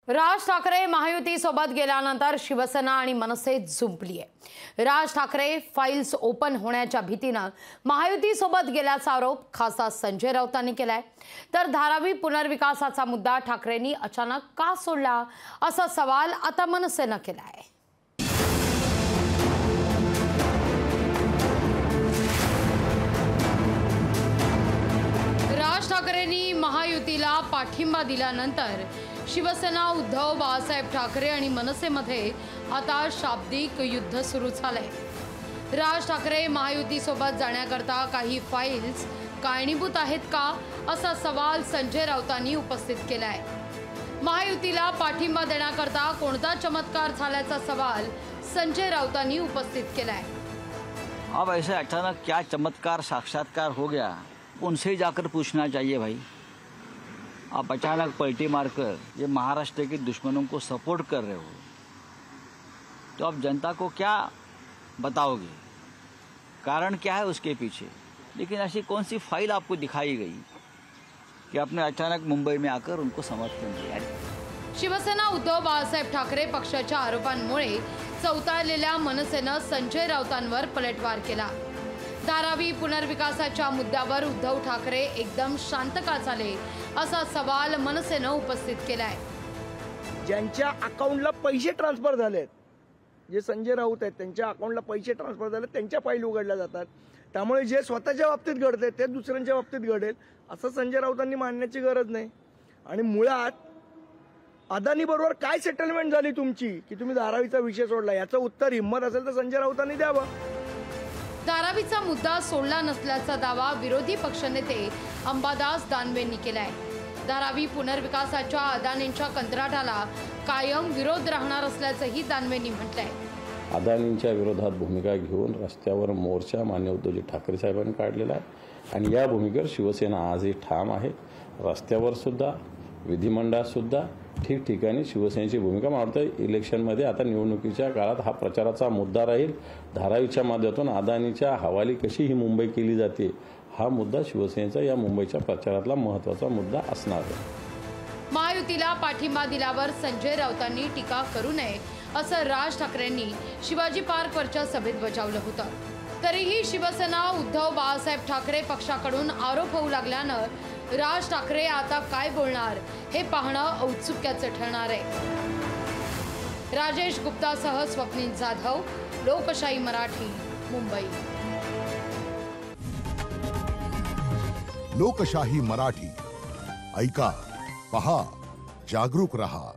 राज ठाकरे महायुती सोबत गेल्यानंतर शिवसेना आणि मनसे झुंपली आहे। राज ठाकरे फाइल्स ओपन होण्याच्या भीतीने महायुती सोबत गेल्याचा आरोप खासदार संजय राऊतांनी केलाय। तर धारावी पुनर्विकासाचा मुद्दा ठाकरेंनी अचानक का सोडला असा सवाल आता मनसेने केलाय। राज ठाकरेंनी महायुतीला पाठिंबा दिल्यानंतर शिवसेना उद्धव बाळासाहेब ठाकरे आणि मनसेमध्ये आता शाब्दिक युद्ध सुरू झालंय। राज ठाकरे महायुती सोबत जाण्याकरता काही फाइल्स कारणीभूत आहेत का असा सवाल संजय राऊतांनी उपस्थित केलाय। महायुतीला पाठिंबा देण्याकरता कोणता चमत्कार झाल्याचा सवाल संजय राऊतांनी उपस्थित केलाय। अब ऐसे अचानक क्या चमत्कार साक्षात्कार हो गया, उनसे जाकर पूछना चाहिए भाई। आप अचानक पलटी मारकर ये महाराष्ट्र के दुश्मनों को सपोर्ट कर रहे हो, तो आप जनता को क्या बताओगे, कारण क्या है उसके पीछे। लेकिन ऐसी कौन सी फाइल आपको दिखाई गई कि आपने अचानक मुंबई में आकर उनको समर्थन दिया। शिवसेना उद्धव बाळासाहेब ठाकरे पक्षाच्या आरोपांमुळे चौताळलेल्या मनसेने संजय राऊतांवर पलटवार केला। धारावी पुनर्विकासाच्या मुद्द्यावर उद्धव ठाकरे एकदम शांत का झाले असा सवाल मनसेने उपस्थित केलाय। ज्यांच्या अकाउंटला पैसे ट्रान्सफर झालेत, जे संजय राऊत आहेत त्यांच्या अकाउंटला पैसे ट्रान्सफर झाले, त्यांच्या फाईल उघडल्या जातात। त्यामुळे जे स्वतःच्या बाबतीत घडते ते दुसऱ्यांच्या बाबतीत घडेल असं संजय राऊतांनी मानण्याची गरज नाही। आणि मुळात अदानी बरोबर काय सेटलमेंट झाली तुमची की तुम्ही धारावीचा विषय सोडला, याचं उत्तर हिम्मत असेल तर संजय राऊतांनी द्यावं। धारावीचा मुद्दा सोडला नसल्याचा दावा विरोधी पक्षनेते अंबादास दानवेंनी केलाय। धारावी पुनर्विकासाच्या अदानींच्या कंत्राटाला कायम विरोध राहणार असल्याचंही दानवेंनी म्हटलंय। अदानींच्या विरोधात भूमिका घेऊन रस्त्यावर मोर्चा मान्य उद्धव ठाकरे साहेबांनी काढलेला आहे आणि या भूमिकेवर शिवसेना आजही ठाम आहे। रस्त्यावर सुद्धा, विधिमंडळात सुद्धा ठिकठिकाणी शिवसेनेची भूमिका मावळते। इलेक्शनमध्ये आता निवडणुकीच्या काळात हा प्रचाराचा मुद्दा राहील। धारावीच्या माध्यमातून अदानीच्या हवाली कशी ही मुंबई केली जाते हा मुद्दा शिवसेनेचा या मुंबईच्या प्रचारातला महत्त्वाचा मुद्दा असणार आहे। महायुतीला पाठिंबा दिल्यावर संजय राऊतांनी टीका करू नये असं राज ठाकरेंनी शिवाजी पार्कवरच्या सभेत बजावलं होतं। तरीही शिवसेना उद्धव बाळासाहेब ठाकरे पक्षाकडून आरोप होऊ लागल्यानं राज ठाकरे आता काय बोलणार हे पाहणं औत्सुक्याचं ठरणार आहे। राजेश गुप्तासह स्वप्नील जाधव, लोकशाही मराठी, मुंबई। लोकशाही मराठी ऐका, पहा, जागरूक रहा।